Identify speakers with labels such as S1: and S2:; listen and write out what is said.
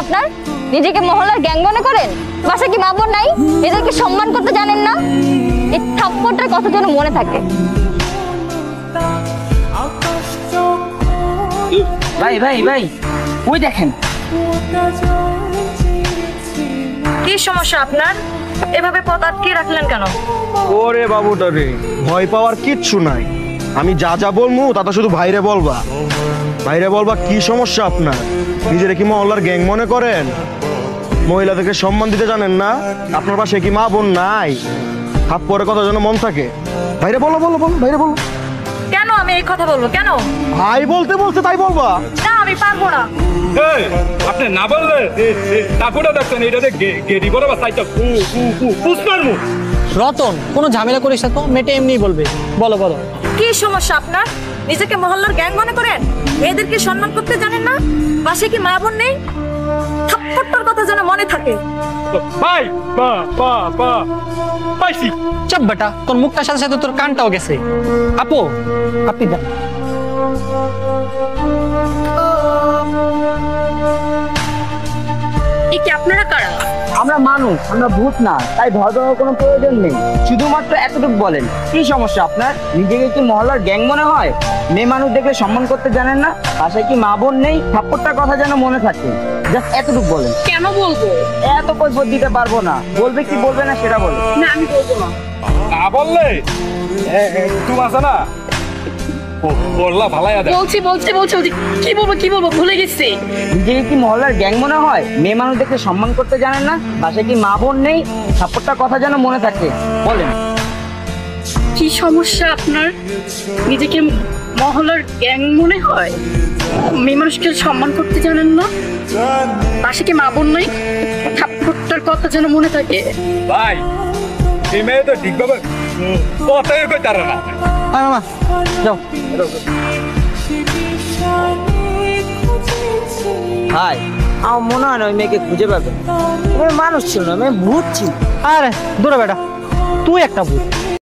S1: আপনার? নিজেকে মহল্লার গ্যাং মনে করেন? বাসায় কি মা বোন নাই? এদেরকে সম্মান করতে জানেন না? এই থাপ্পড়টার কথা যেন মনে থাকে।
S2: ভাই ভাই ভাই, ওই দেখেন।
S3: কি সমস্যা আপনার? এভাবে পথ আটকে রাখলেন কেন?
S4: ওরে বাবুটা রে, ভয় পাওয়ার কিচ্ছু নাই। আমি যা যা বলবো তা তো শুধু ভাইরে বলবা। ভাইরে বলবা কি সমস্যা আপনার? নিজেরা কি মহল্লার গ্যাং মনে করেন? মহিলাদেরকে সম্মান দিতে জানেন না? আপনার পাশে কি মা বোন নাই? হাত পরে কথা যেন মন থাকে। ভাইরে বলো বলো বলো, ভাইরে বলো।
S3: কেন আমি এই কথা বলবো? কেন?
S4: ভাই বলতে বলছে তাই বলবা?
S3: না, আমি পারবো না।
S5: এই, আপনি না বললে তারপরে দেখছেন এটাতে গেরি বড় বা সাইডটা পুষ্পারমু।
S6: রতন, কোনো ঝামেলা করিস না তো, মেয়েটা এমনিই বলবে। বলো বলো।
S3: কি সমস্যা আপনার? নিজেকে মহল্লার গ্যাং মনে করেন? মেয়েদেরকে সম্মান করতে জানেন না? পাশে কি মা বোন নেই? থাপ্পড়টার কথা যেন মনে থাকে।
S5: ভাই বা বা বা পাইছি।
S6: চাপ বেটা, তোর মুখটার সাথে সাথে তোর কানটাও গেছে। আপু, আপনি দেন।
S3: এই কি আপনারা কারা?
S2: আমরা মানুষ, আমরা ভূত না, তাই ভয় পাওয়ার কোনো প্রয়োজন নেই। শুধুমাত্র এতটুকু বলেন, কি সমস্যা আপনার? নিজেকে কি মহল্লার গ্যাং মনে হয়? মেয়ে মানুষ দেখলে সম্মান করতে জানেন না? পাশে কি মা বোন নেই? থাপ্পড়টার কথা যেন মনে থাকে। জাস্ট এতটুকু বলেন।
S3: কেন বলবো?
S2: এত কৈফিয়ত দিতে পারবো না। বলবে কি বলবে না সেটা বলে।
S3: না, আমি বলবো না।
S5: না বললে তুমি আছে না বললা ভালাই আদা।
S3: বলছি বলছি বলছি বলছি কি বলবো ভুলে গেছি।
S2: নিজেকে কি মহল্লার গ্যাং মনে হয়? মেয়ে মানুষ দেখলে সম্মান করতে জানেন না? পাশে কি মা বোন নেই? থাপ্পড়টার কথা যেন মনে থাকে। বলেন।
S3: কি সমস্যা আপনার? নিজেকে মহল্লার গ্যাং মনে হয়? মেয়ে মানুষকে সম্মান করতে জানেন না? পাশে কি মা বোন নেই? থাপ্পড়টার কথা যেন মনে থাকে।
S5: ভাই এই মেয়ে তো ঠিকভাবে কথাই কই তারা না।
S6: আয় মামা, যাও।
S2: হাই, আমার মনে হয় না ওই মেয়েকে খুঁজে পাবে। ওই মানুষ ছিল না, মেয়ে ভূত ছিল।
S6: আরে দূরে বেটা, তুই একটা ভূত।